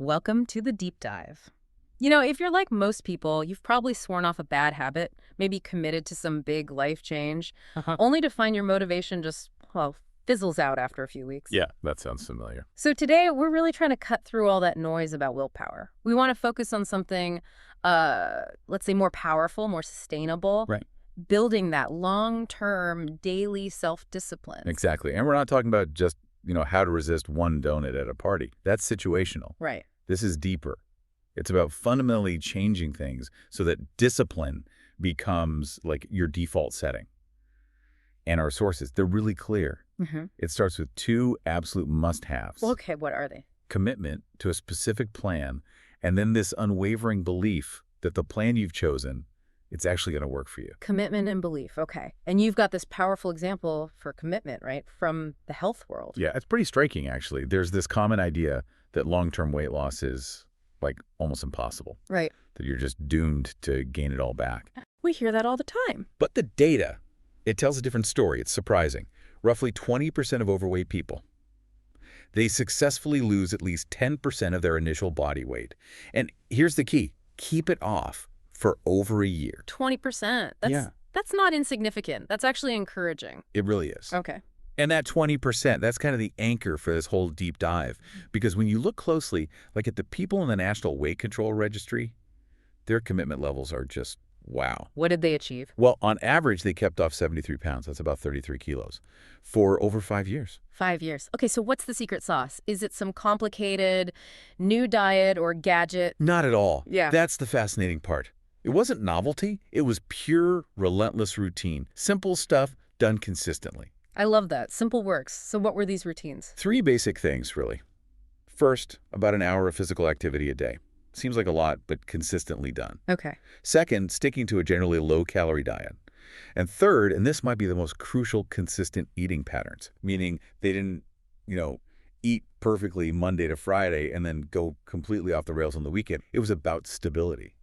Welcome to the deep dive. You know, if you're like most people, you've probably sworn off a bad habit, maybe committed to some big life change, only to find your motivation just, well, fizzles out after a few weeks. Yeah, that sounds familiar. So today, we're really trying to cut through all that noise about willpower. We want to focus on something, let's say, more powerful, more sustainable. Right. Building that long-term daily self-discipline. Exactly. And we're not talking about just, how to resist one donut at a party. That's situational. Right. This is deeper. It's about fundamentally changing things so that discipline becomes like your default setting. And our sources, they're really clear. It starts with two absolute must-haves. Okay, what are they? Commitment to a specific plan, and then this unwavering belief that the plan you've chosen, it's actually going to work for you. Commitment and belief, okay. And you've got this powerful example for commitment, right, from the health world. Yeah, it's pretty striking, actually. There's this common idea that long-term weight loss is, like, almost impossible. Right. That you're just doomed to gain it all back. We hear that all the time. But the data, it tells a different story. It's surprising. Roughly 20% of overweight people, they successfully lose at least 10% of their initial body weight. And here's the key. Keep it off for over a year. 20%. That's not insignificant. That's actually encouraging. It really is. Okay. And that 20%, that's kind of the anchor for this whole deep dive. Because when you look closely, like at the people in the National Weight Control Registry, their commitment levels are just wow. What did they achieve? Well, on average, they kept off 73 pounds. That's about 33 kilos for over 5 years. 5 years. Okay, so what's the secret sauce? Is it some complicated new diet or gadget? Not at all. Yeah. That's the fascinating part. It wasn't novelty. It was pure, relentless routine. Simple stuff done consistently. I love that. Simple works. So what were these routines? 3 basic things, really. First, about an hour of physical activity a day. Seems like a lot, but consistently done. Okay. Second, sticking to a generally low-calorie diet. And third, and this might be the most crucial, consistent eating patterns, meaning they didn't, eat perfectly Monday to Friday and then go completely off the rails on the weekend. It was about stability.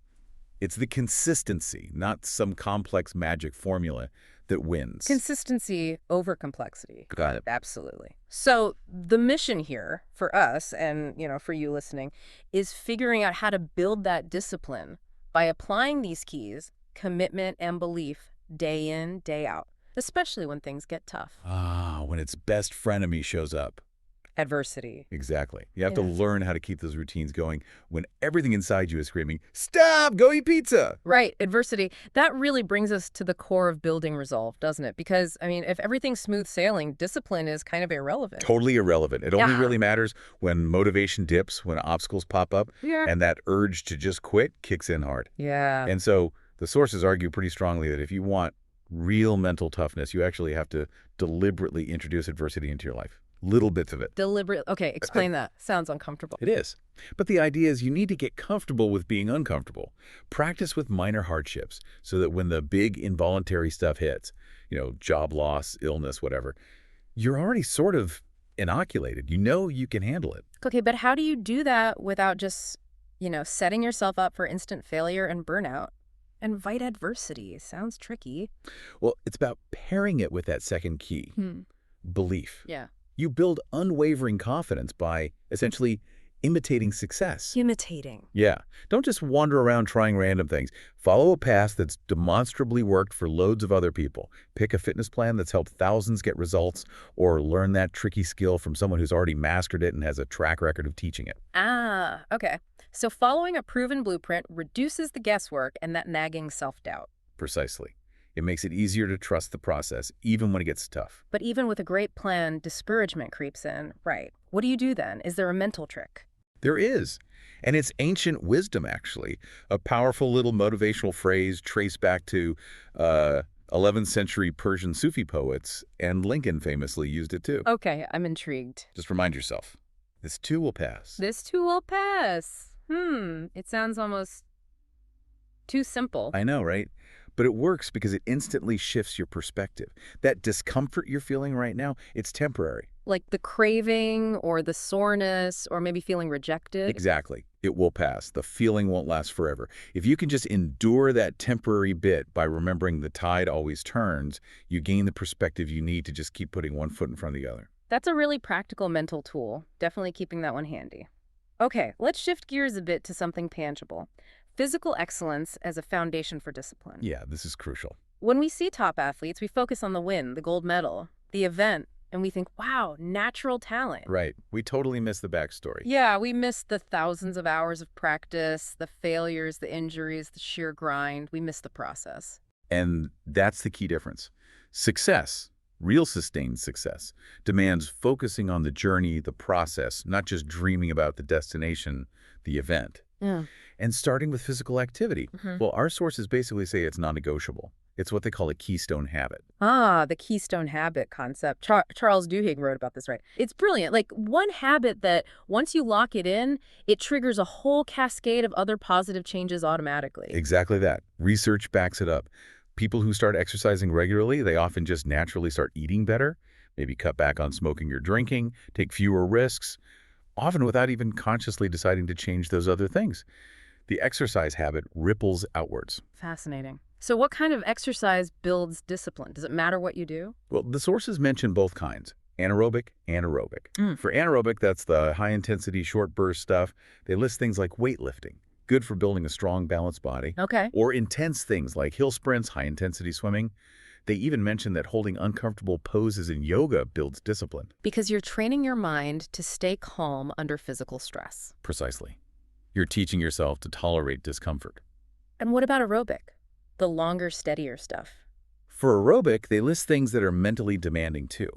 It's the consistency, not some complex magic formula, that wins. Consistency over complexity. Got it. Absolutely. So the mission here for us and, for you listening is figuring out how to build that discipline by applying these keys, commitment and belief, day in, day out, especially when things get tough. When its best frenemy shows up. Adversity. Exactly. You have to learn how to keep those routines going when everything inside you is screaming, "Stop! Go eat pizza!" Right. Adversity. That really brings us to the core of building resolve, doesn't it? Because, if everything's smooth sailing, discipline is kind of irrelevant. Totally irrelevant. It only really matters when motivation dips, when obstacles pop up, and that urge to just quit kicks in hard. Yeah. And so the sources argue pretty strongly that if you want real mental toughness, you actually have to deliberately introduce adversity into your life. Little bits of it. Deliberate. Okay, explain that. Sounds uncomfortable. It is. But the idea is you need to get comfortable with being uncomfortable. Practice with minor hardships so that when the big involuntary stuff hits, job loss, illness, whatever, you're already sort of inoculated. You can handle it. Okay, but how do you do that without just, setting yourself up for instant failure and burnout? Invite adversity. Sounds tricky. Well, it's about pairing it with that second key, belief. Yeah. You build unwavering confidence by essentially imitating success. Imitating. Yeah. Don't just wander around trying random things. Follow a path that's demonstrably worked for loads of other people. Pick a fitness plan that's helped thousands get results, or learn that tricky skill from someone who's already mastered it and has a track record of teaching it. Okay. So following a proven blueprint reduces the guesswork and that nagging self-doubt. Precisely. It makes it easier to trust the process, even when it gets tough. But even with a great plan, discouragement creeps in. Right. What do you do then? Is there a mental trick? There is. And it's ancient wisdom, actually. A powerful little motivational phrase traced back to 11th century Persian Sufi poets, and Lincoln famously used it too. Okay, I'm intrigued. Just remind yourself, this too will pass. This too will pass. It sounds almost too simple. I know, right? But it works because it instantly shifts your perspective. That discomfort you're feeling right now, it's temporary. Like the craving or the soreness or maybe feeling rejected? Exactly. It will pass. The feeling won't last forever. If you can just endure that temporary bit by remembering the tide always turns, you gain the perspective you need to just keep putting one foot in front of the other. That's a really practical mental tool. Definitely keeping that one handy. Okay, let's shift gears a bit to something tangible. Physical excellence as a foundation for discipline. Yeah, this is crucial. When we see top athletes, we focus on the win, the gold medal, the event, and we think, wow, natural talent. Right. We totally miss the backstory. Yeah, we miss the thousands of hours of practice, the failures, the injuries, the sheer grind. We miss the process. And that's the key difference. Success, real sustained success, demands focusing on the journey, the process, not just dreaming about the destination, the event. Yeah. And starting with physical activity. hmm Well, our sources basically say it's non-negotiable. It's what they call a keystone habit. Ah, the keystone habit concept. Charles Duhigg wrote about this, right? It's brilliant. Like one habit that once you lock it in, it triggers a whole cascade of other positive changes automatically. Exactly that. Research backs it up. People who start exercising regularly, they often just naturally start eating better, maybe cut back on smoking or drinking, take fewer risks, often without even consciously deciding to change those other things. The exercise habit ripples outwards. Fascinating. So what kind of exercise builds discipline? Does it matter what you do? Well, the sources mention both kinds, anaerobic and aerobic. Mm. For anaerobic, that's the high-intensity, short-burst stuff. They list things like weightlifting, good for building a strong, balanced body, Okay. or intense things like hill sprints, high-intensity swimming. They even mention that holding uncomfortable poses in yoga builds discipline. Because you're training your mind to stay calm under physical stress. Precisely. You're teaching yourself to tolerate discomfort. And what about aerobic? The longer, steadier stuff. For aerobic, they list things that are mentally demanding too,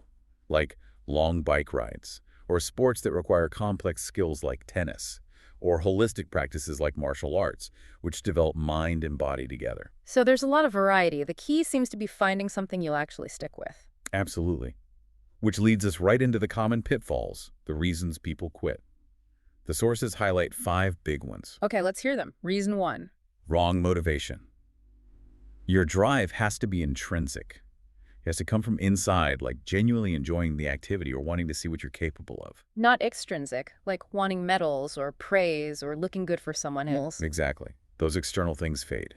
like long bike rides, or sports that require complex skills like tennis, or holistic practices like martial arts, which develop mind and body together. So there's a lot of variety. The key seems to be finding something you'll actually stick with. Absolutely. Which leads us right into the common pitfalls, the reasons people quit. The sources highlight 5 big ones. Okay, let's hear them. Reason 1. Wrong motivation. Your drive has to be intrinsic. It has to come from inside, like genuinely enjoying the activity or wanting to see what you're capable of. Not extrinsic, like wanting medals or praise or looking good for someone else. Exactly. Those external things fade.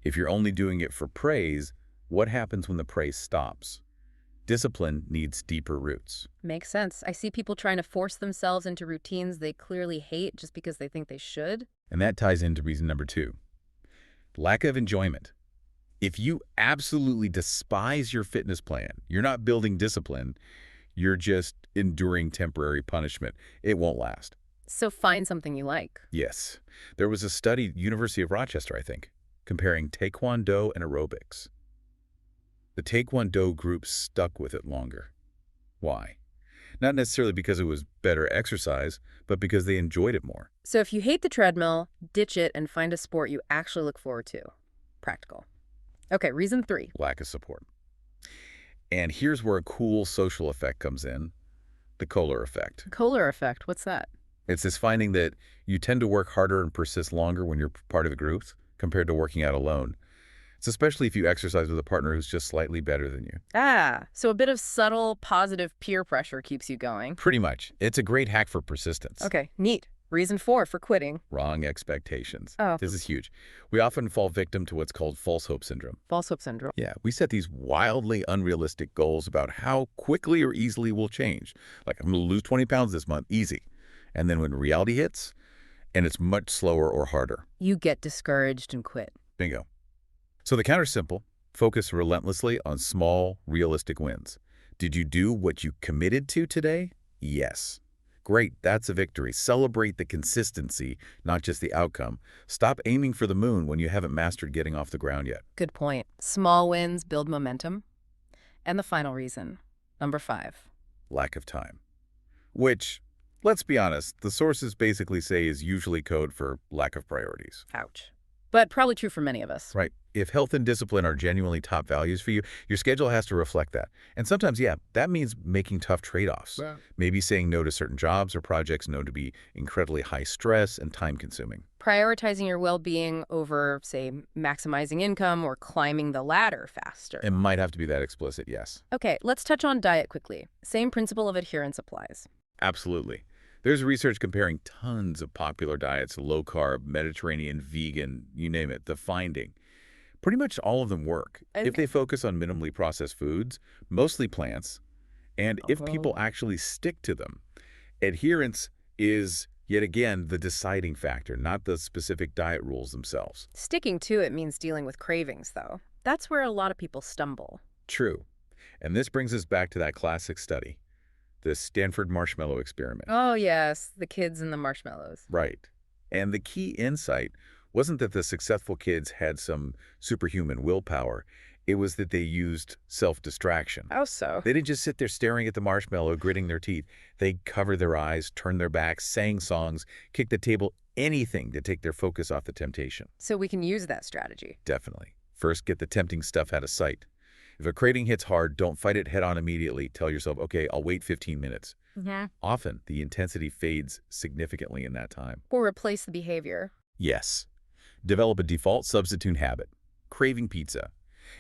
If you're only doing it for praise, what happens when the praise stops? Discipline needs deeper roots. Makes sense. I see people trying to force themselves into routines they clearly hate just because they think they should. And that ties into reason number 2. Lack of enjoyment. If you absolutely despise your fitness plan, you're not building discipline, you're just enduring temporary punishment. It won't last. So find something you like. Yes. There was a study, University of Rochester, I think, comparing Taekwondo and aerobics. The Taekwondo group stuck with it longer. Why? Not necessarily because it was better exercise, but because they enjoyed it more. So if you hate the treadmill, ditch it and find a sport you actually look forward to. Practical. Okay, reason 3. Lack of support. And here's where a cool social effect comes in, the Kohler effect. Kohler effect, what's that? It's this finding that you tend to work harder and persist longer when you're part of a group compared to working out alone. It's especially if you exercise with a partner who's just slightly better than you. Ah, so a bit of subtle, positive peer pressure keeps you going. Pretty much. It's a great hack for persistence. Okay, neat. Reason 4 for quitting. Wrong expectations. Oh. This is huge. We often fall victim to what's called false hope syndrome. False hope syndrome. Yeah, we set these wildly unrealistic goals about how quickly or easily we'll change. Like, I'm going to lose 20 pounds this month, easy. And then when reality hits, and it's much slower or harder. You get discouraged and quit. Bingo. So the counter's simple. Focus relentlessly on small, realistic wins. Did you do what you committed to today? Yes. Great, that's a victory. Celebrate the consistency, not just the outcome. Stop aiming for the moon when you haven't mastered getting off the ground yet. Good point. Small wins build momentum. And the final reason, number 5. Lack of time. Which, let's be honest, the sources basically say is usually code for lack of priorities. Ouch. But probably true for many of us. Right. If health and discipline are genuinely top values for you, your schedule has to reflect that. And sometimes, yeah, that means making tough trade-offs. Yeah. Maybe saying no to certain jobs or projects known to be incredibly high stress and time-consuming. Prioritizing your well-being over, say, maximizing income or climbing the ladder faster. It might have to be that explicit, yes. Okay, let's touch on diet quickly. Same principle of adherence applies. Absolutely. There's research comparing tons of popular diets, low-carb, Mediterranean, vegan, you name it, the finding. Pretty much all of them work if they focus on minimally processed foods, mostly plants, and if people actually stick to them. Adherence is Yet again, the deciding factor, not the specific diet rules themselves. Sticking to it means dealing with cravings, though. That's where a lot of people stumble. True. And this brings us back to that classic study, the Stanford marshmallow experiment. Oh, yes, the kids and the marshmallows. Right. And the key insight wasn't that the successful kids had some superhuman willpower. It was that they used self-distraction. How so? They didn't just sit there staring at the marshmallow, gritting their teeth. They covered their eyes, turned their backs, sang songs, kicked the table, anything to take their focus off the temptation. So we can use that strategy. Definitely. First, get the tempting stuff out of sight. If a craving hits hard, don't fight it head-on immediately. Tell yourself, okay, I'll wait 15 minutes. Often, the intensity fades significantly in that time. Or replace the behavior. Yes. Develop a default substitute habit, craving pizza.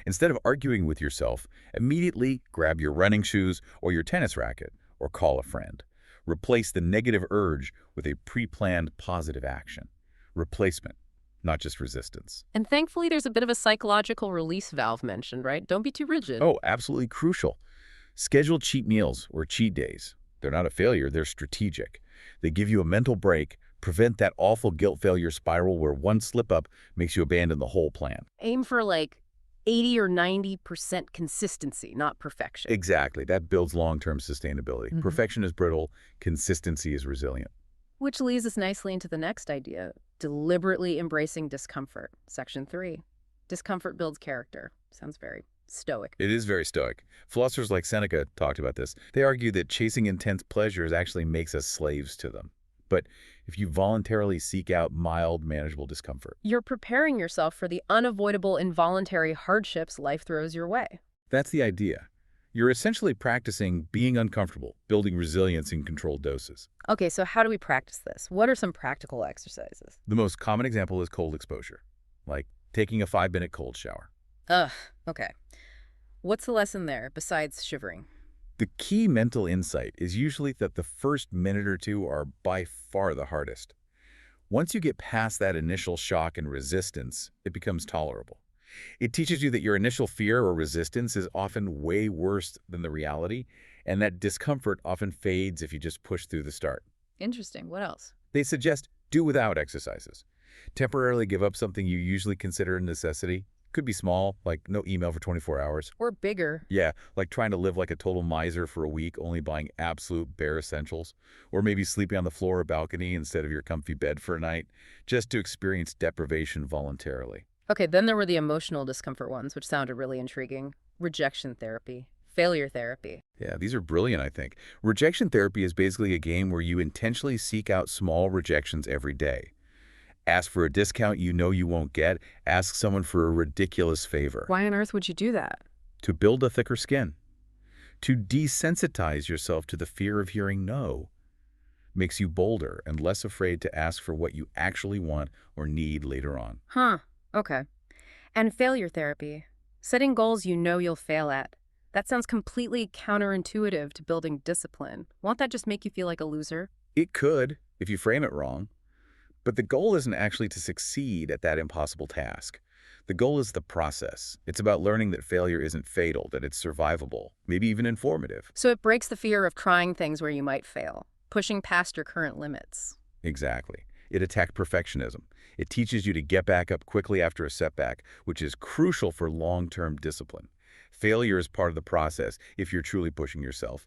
Instead of arguing with yourself, immediately grab your running shoes or your tennis racket or call a friend. Replace the negative urge with a pre-planned positive action. Replacement, not just resistance. And thankfully, there's a bit of a psychological release valve mentioned, right? Don't be too rigid. Oh, absolutely crucial. Schedule cheat meals or cheat days. They're not a failure, they're strategic. They give you a mental break, prevent that awful guilt failure spiral where one slip-up makes you abandon the whole plan. Aim for like 80 or 90% consistency, not perfection. Exactly. That builds long-term sustainability. Perfection is brittle. Consistency is resilient. Which leads us nicely into the next idea, deliberately embracing discomfort. Section 3. Discomfort builds character. Sounds very stoic. It is very stoic. Philosophers like Seneca talked about this. They argue that chasing intense pleasures actually makes us slaves to them. But if you voluntarily seek out mild, manageable discomfort, You're preparing yourself for the unavoidable involuntary hardships life throws your way. that's the idea. You're essentially practicing being uncomfortable, building resilience in controlled doses. Okay, so how do we practice this? What are some practical exercises? The most common example is cold exposure, like taking a 5-minute cold shower. Ugh, okay. What's the lesson there besides shivering? The key mental insight is usually that the first minute or two are by far the hardest. Once you get past that initial shock and resistance, it becomes tolerable. It teaches you that your initial fear or resistance is often way worse than the reality, and that discomfort often fades if you just push through the start. Interesting. What else? They suggest do without exercises. Temporarily give up something you usually consider a necessity. Could be small, like no email for 24 hours. Or bigger. Yeah, like trying to live like a total miser for a week, only buying absolute bare essentials. Or maybe sleeping on the floor or balcony instead of your comfy bed for a night, just to experience deprivation voluntarily. Okay, then there were the emotional discomfort ones, which sounded really intriguing. Rejection therapy, failure therapy. Yeah, these are brilliant, I think. Rejection therapy is basically a game where you intentionally seek out small rejections every day. Ask for a discount you know you won't get. Ask someone for a ridiculous favor. Why on earth would you do that? To build a thicker skin. To desensitize yourself to the fear of hearing no. Makes you bolder and less afraid to ask for what you actually want or need later on. Huh, okay. And failure therapy, setting goals you know you'll fail at. That sounds completely counterintuitive to building discipline. Won't that just make you feel like a loser? It could, if you frame it wrong. But the goal isn't actually to succeed at that impossible task. The goal is the process. It's about learning that failure isn't fatal, that it's survivable, maybe even informative. So it breaks the fear of trying things where you might fail, pushing past your current limits. Exactly. It attacked perfectionism. It teaches you to get back up quickly after a setback, which is crucial for long-term discipline. Failure is part of the process if you're truly pushing yourself.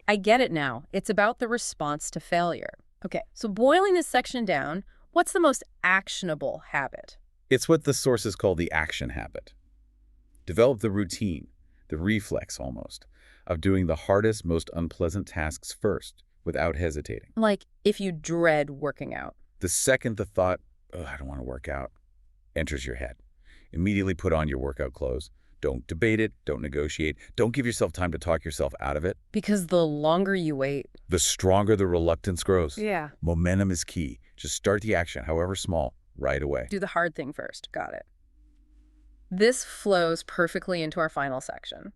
I get it now. It's about the response to failure. Okay, so boiling this section down, what's the most actionable habit? It's what the sources call the action habit. Develop the routine, the reflex almost, of doing the hardest, most unpleasant tasks first, without hesitating. Like if you dread working out. The second the thought, oh, I don't want to work out, enters your head, immediately put on your workout clothes. Don't debate it, don't negotiate, don't give yourself time to talk yourself out of it. Because the longer you wait, The stronger the reluctance grows. yeah, Momentum is key. Just start the action, however small, right away. do the hard thing first. Got it. This flows perfectly into our final section.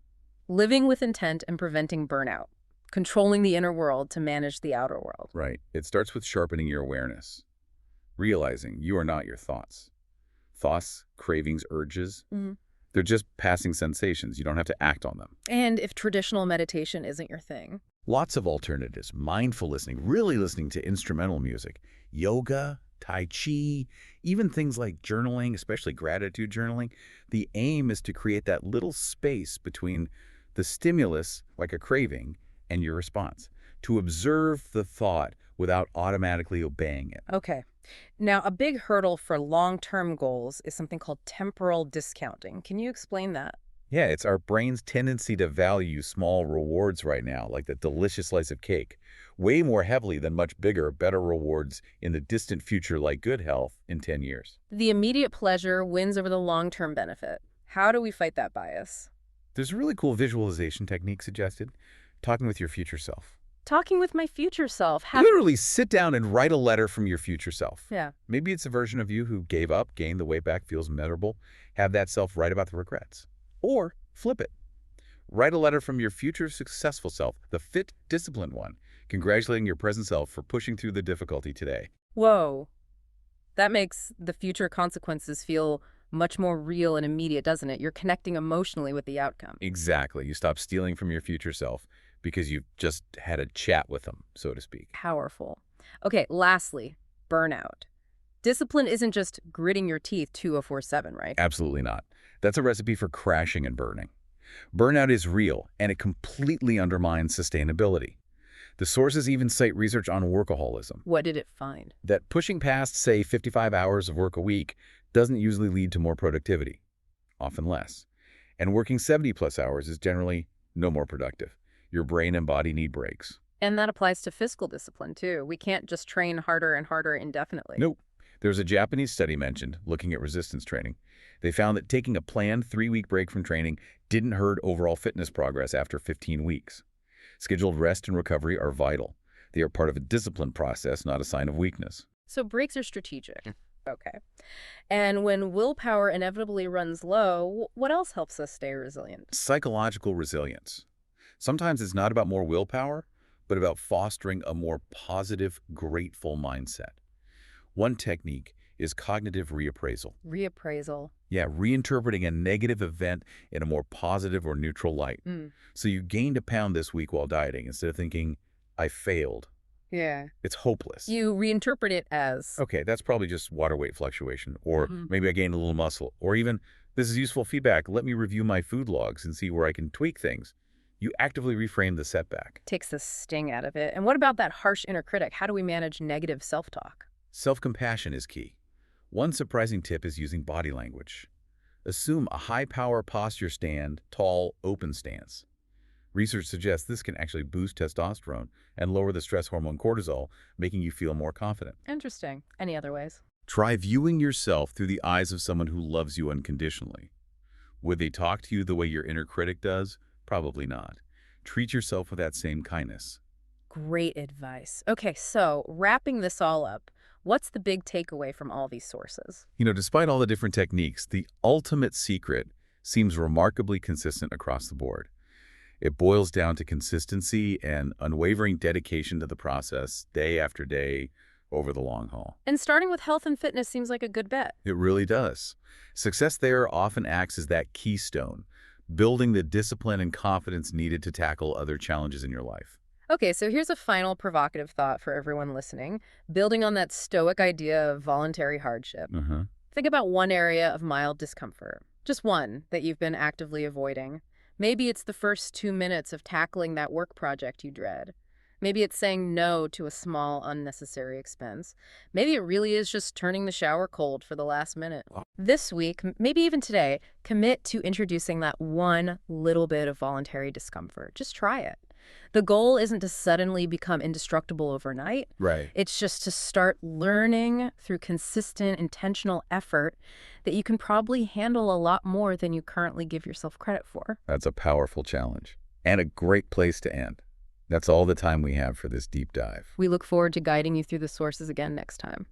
Living with intent and preventing burnout. Controlling the inner world to manage the outer world. Right. It starts with sharpening your awareness. Realizing you are not your thoughts. Thoughts, cravings, urges, they're just passing sensations. You don't have to act on them. And if traditional meditation isn't your thing, Lots of alternatives. Mindful listening, really listening to instrumental music, yoga, tai chi, even things like journaling, especially gratitude journaling. The aim is to create that little space between the stimulus, like a craving, and your response, to observe the thought without automatically obeying it. Okay. Now, a big hurdle for long-term goals is something called temporal discounting. Can you explain that? Yeah, it's our brain's tendency to value small rewards right now, like the delicious slice of cake, way more heavily than much bigger, better rewards in the distant future like good health in 10 years. The immediate pleasure wins over the long-term benefit. How do we fight that bias? There's a really cool visualization technique suggested, talking with your future self. Talking with my future self. Literally sit down and write a letter from your future self. Yeah. Maybe it's a version of you who gave up, gained the way back, feels miserable. Have that self write about the regrets. Or flip it. Write a letter from your future successful self, the fit, disciplined one, congratulating your present self for pushing through the difficulty today. Whoa. That makes the future consequences feel much more real and immediate, doesn't it? You're connecting emotionally with the outcome. Exactly. You stop stealing from your future self because you've just had a chat with them, so to speak. Powerful. Okay, lastly, burnout. Discipline isn't just gritting your teeth 2047, right? Absolutely not. That's a recipe for crashing and burning. Burnout is real, and it completely undermines sustainability. The sources even cite research on workaholism, What did it find? that pushing past, say, 55 hours of work a week doesn't usually lead to more productivity, often less. And working 70-plus hours is generally no more productive. Your brain and body need breaks. And that applies to physical discipline, too. We can't just train harder and harder indefinitely. Nope. There's a Japanese study mentioned looking at resistance training. They found that taking a planned 3-week break from training didn't hurt overall fitness progress after 15 weeks. Scheduled rest and recovery are vital. They are part of a discipline process, not a sign of weakness. So breaks are strategic. Okay. And when willpower inevitably runs low, what else helps us stay resilient? Psychological resilience. Sometimes it's not about more willpower, but about fostering a more positive, grateful mindset. One technique is cognitive reappraisal. Reappraisal. Yeah, reinterpreting a negative event in a more positive or neutral light. So you gained a pound this week while dieting instead of thinking, I failed. Yeah. It's hopeless. You reinterpret it as, Okay, that's probably just water weight fluctuation, or maybe I gained a little muscle, or even, this is useful feedback, let me review my food logs and see where I can tweak things. You actively reframe the setback. takes the sting out of it. And what about that harsh inner critic? How do we manage negative self-talk? Self-compassion is key. One surprising tip is using body language. Assume a high-power posture stand, tall, open stance. Research suggests this can actually boost testosterone and lower the stress hormone cortisol, making you feel more confident. Interesting. Any other ways? Try viewing yourself through the eyes of someone who loves you unconditionally. Would they talk to you the way your inner critic does? Probably not. Treat yourself with that same kindness. Great advice. Okay, so wrapping this all up, what's the big takeaway from all these sources? Despite all the different techniques, the ultimate secret seems remarkably consistent across the board. It boils down to consistency and unwavering dedication to the process, day after day, over the long haul. And starting with health and fitness seems like a good bet. It really does. Success there often acts as that keystone, building the discipline and confidence needed to tackle other challenges in your life. Okay, so here's a final provocative thought for everyone listening. Building on that stoic idea of voluntary hardship, think about one area of mild discomfort, just one that you've been actively avoiding. Maybe it's the first 2 minutes of tackling that work project you dread. Maybe it's saying no to a small, unnecessary expense. Maybe it really is just turning the shower cold for the last minute. This week, maybe even today, commit to introducing that one little bit of voluntary discomfort. Just try it. The goal isn't to suddenly become indestructible overnight. Right. It's just to start learning through consistent, intentional effort that you can probably handle a lot more than you currently give yourself credit for. That's a powerful challenge and a great place to end. That's all the time we have for this deep dive. We look forward to guiding you through the sources again next time.